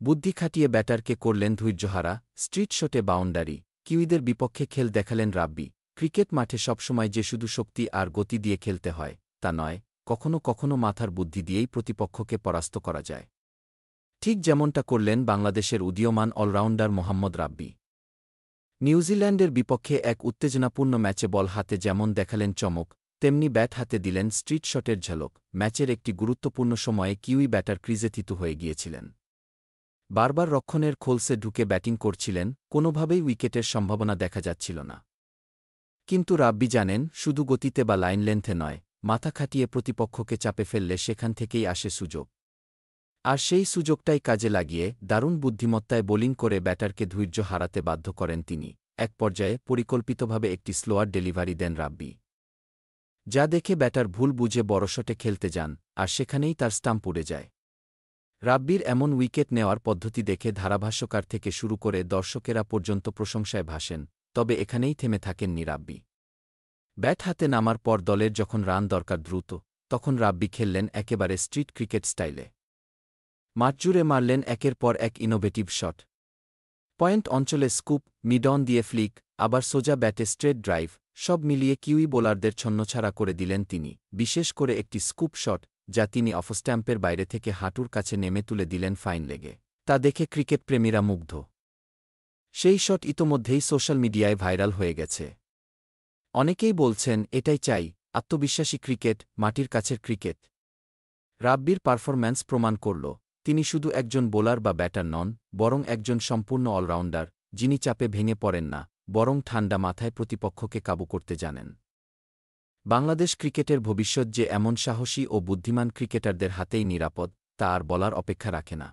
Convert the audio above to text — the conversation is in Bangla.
বুদ্ধি খাটিয়ে ব্যাটারকে করলেন ধৈর্যহারা, স্ট্রিট শটে বাউন্ডারি, কিউইদের বিপক্ষে খেল দেখালেন রাব্বি। ক্রিকেট মাঠে সবসময় যে শুধু শক্তি আর গতি দিয়ে খেলতে হয়, তা নয়, কখনো কখনো মাথার বুদ্ধি দিয়েই প্রতিপক্ষকে পরাস্ত করা যায়। ঠিক যেমনটা করলেন বাংলাদেশের উদীয়মান অলরাউন্ডার মোহাম্মদ রাব্বি। নিউজিল্যান্ডের বিপক্ষে এক উত্তেজনাপূর্ণ ম্যাচে বল হাতে যেমন দেখালেন চমক, তেমনি ব্যাট হাতে দিলেন স্ট্রিট শটের ঝলক। ম্যাচের একটি গুরুত্বপূর্ণ সময়ে কিউই ব্যাটার ক্রিজে থিতু হয়ে গিয়েছিলেন। বারবার রক্ষণের খোলসে ঢুকে ব্যাটিং করছিলেন, কোনোভাবেই উইকেটের সম্ভাবনা দেখা যাচ্ছিল না। কিন্তু রাব্বি জানেন, শুধু গতিতে বা লাইন লেন্থে নয়, মাথা খাটিয়ে প্রতিপক্ষকে চাপে ফেললে সেখান থেকেই আসে সুযোগ। আর সেই সুযোগটাই কাজে লাগিয়ে দারুণ বুদ্ধিমত্তায় বোলিং করে ব্যাটারকে ধৈর্য হারাতে বাধ্য করেন তিনি। এক পর্যায়ে পরিকল্পিতভাবে একটি স্লোয়ার ডেলিভারি দেন রাব্বি, যা দেখে ব্যাটার ভুল বুঝে বড় শটে খেলতে যান, আর সেখানেই তার স্টাম্প উড়ে যায়। রাব্বির এমন উইকেট নেওয়ার পদ্ধতি দেখে ধারাভাষ্যকার থেকে শুরু করে দর্শকেরা পর্যন্ত প্রশংসায় ভাসেন। তবে এখানেই থেমে থাকেননি রাব্বি। ব্যাট হাতে নামার পর দলের যখন রান দরকার দ্রুত, তখন রাব্বি খেললেন একেবারে স্ট্রিট ক্রিকেট স্টাইলে। মাঠজুড়ে মারলেন একের পর এক ইনোভেটিভ শট। পয়েন্ট অঞ্চলে স্কুপ, মিডন দিয়ে ফ্লিক, আবার সোজা ব্যাটে স্ট্রেট ড্রাইভ, সব মিলিয়ে কিউই বোলারদের ছন্নছাড়া করে দিলেন তিনি। বিশেষ করে একটি স্কুপ শট, যা তিনি অফস্ট্যাম্পের বাইরে থেকে হাঁটুর কাছে নেমে তুলে দিলেন ফাইন লেগে। তা দেখে ক্রিকেট প্রেমীরা মুগ্ধ। সেই শট ইতোমধ্যেই সোশ্যাল মিডিয়ায় ভাইরাল হয়ে গেছে। অনেকেই বলছেন, এটাই চাই, আত্মবিশ্বাসী ক্রিকেট, মাটির কাছের ক্রিকেট। রাব্বির পারফরম্যান্স প্রমাণ করল, তিনি শুধু একজন বোলার বা ব্যাটার নন, বরং একজন সম্পূর্ণ অলরাউন্ডার, যিনি চাপে ভেঙে পড়েন না, বরং ঠান্ডা মাথায় প্রতিপক্ষকে কাবু করতে জানেন। বাংলাদেশ ক্রিকেটের ভবিষ্যৎ যে এমন সাহসী ও বুদ্ধিমান ক্রিকেটারদের হাতেই নিরাপদ, তা আর বলার অপেক্ষা রাখে না।